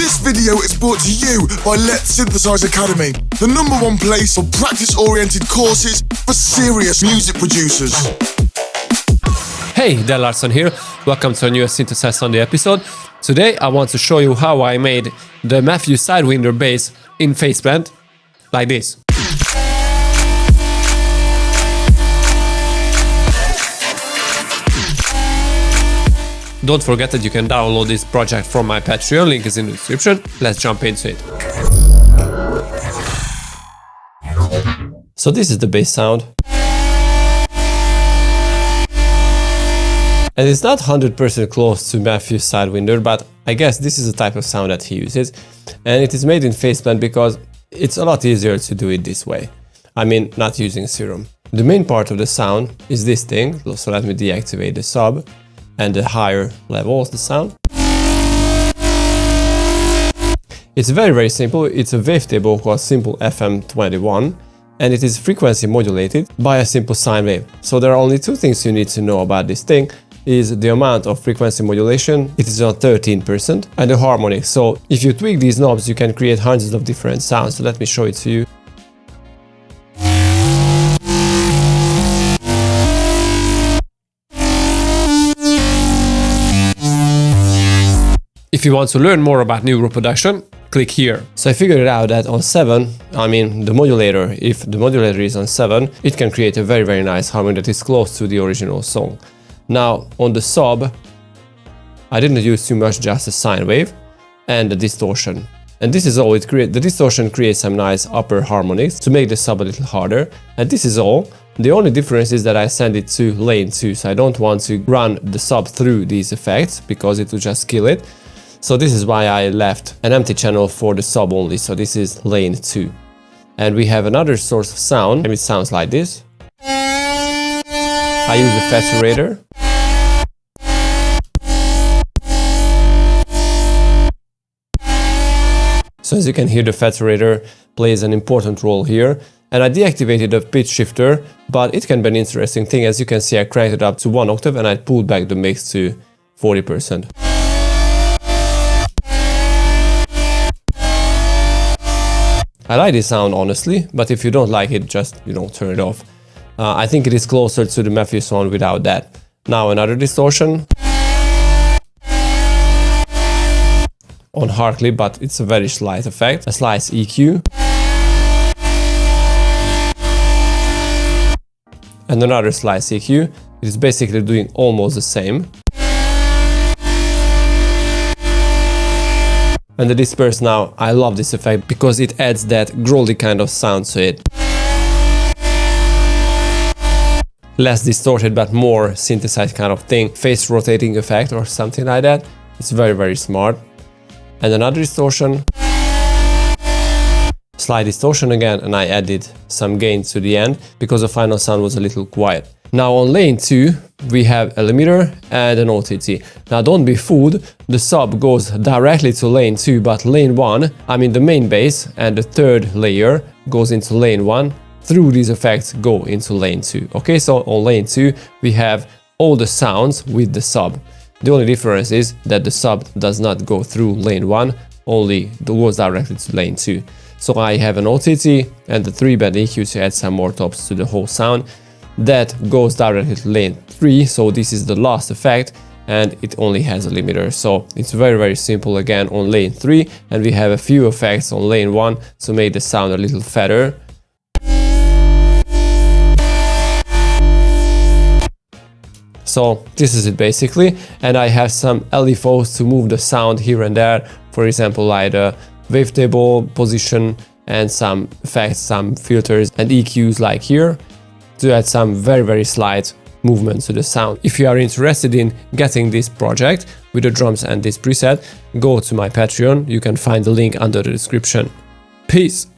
This video is brought to you by Letsynthesize Academy, the #1 place for practice-oriented courses for serious music producers. Hey, Larson here. Welcome to a new Synthesize Sunday episode. Today I want to show you how I made the Mefjus Sidewinder bass in PHASEPLANT, like this. Don't forget that you can download this project from my Patreon, link is in the description. Let's jump into it. So this is the bass sound. And it's not 100% close to Mefjus Sidewinder, but I guess this is the type of sound that he uses. And it is made in PHASEPLANT because it's a lot easier to do it this way. I mean, not using Serum. The main part of the sound is this thing, so let me deactivate the sub and the higher level of the sound. It's very simple. It's a wavetable called Simple FM21, and it is frequency modulated by a simple sine wave. So there are only two things you need to know about this thing. Is the amount of frequency modulation, it is on 13%, and the harmonics. So if you tweak these knobs, you can create hundreds of different sounds. So let me show it to you. If you want to learn more about neural production, click here. So I figured out that on 7, I mean the modulator, if the modulator is on 7, it can create a very nice harmony that is close to the original song. Now on the sub, I didn't use too much, just a sine wave and the distortion. And this is all it creates. The distortion creates some nice upper harmonics to make the sub a little harder. And this is all. The only difference is that I send it to lane 2, so I don't want to run the sub through these effects because it will just kill it. So this is why I left an empty channel for the sub only, so this is lane 2. And we have another source of sound, and it sounds like this. I use a saturator. So as you can hear, the saturator plays an important role here. And I deactivated the pitch shifter, but it can be an interesting thing. As you can see, I cranked it up to 1 octave and I pulled back the mix to 40%. I like this sound honestly, but if you don't like it, just, turn it off. I think it is closer to the Mefjus one without that. Now another distortion. On hardly, but it's a very slight effect. A slight EQ. And another slight EQ. It is basically doing almost the same. And the disperse now, I love this effect because it adds that growly kind of sound to it. Less distorted but more synthesized kind of thing. Face rotating effect or something like that. It's very smart. And another distortion. Slight distortion again, and I added some gain to the end because the final sound was a little quiet. Now on lane 2, we have a limiter and an OTT. Now don't be fooled, the sub goes directly to lane 2, but lane 1, I mean the main bass and the third layer goes into lane 1. Through these effects go into lane 2. Okay, so on lane 2, we have all the sounds with the sub. The only difference is that the sub does not go through lane 1, only goes directly to lane 2. So I have an OTT and the 3-band EQ to add some more tops to the whole sound. That goes directly to lane 3, so this is the last effect and it only has a limiter. So it's very simple again on lane 3, and we have a few effects on lane 1 to make the sound a little fatter. So this is it basically, and I have some LFOs to move the sound here and there, for example like the wavetable position and some effects, some filters and EQs like here, to add some very slight movement to the sound. If you are interested in getting this project with the drums and this preset, go to my Patreon, you can find the link under the description. Peace!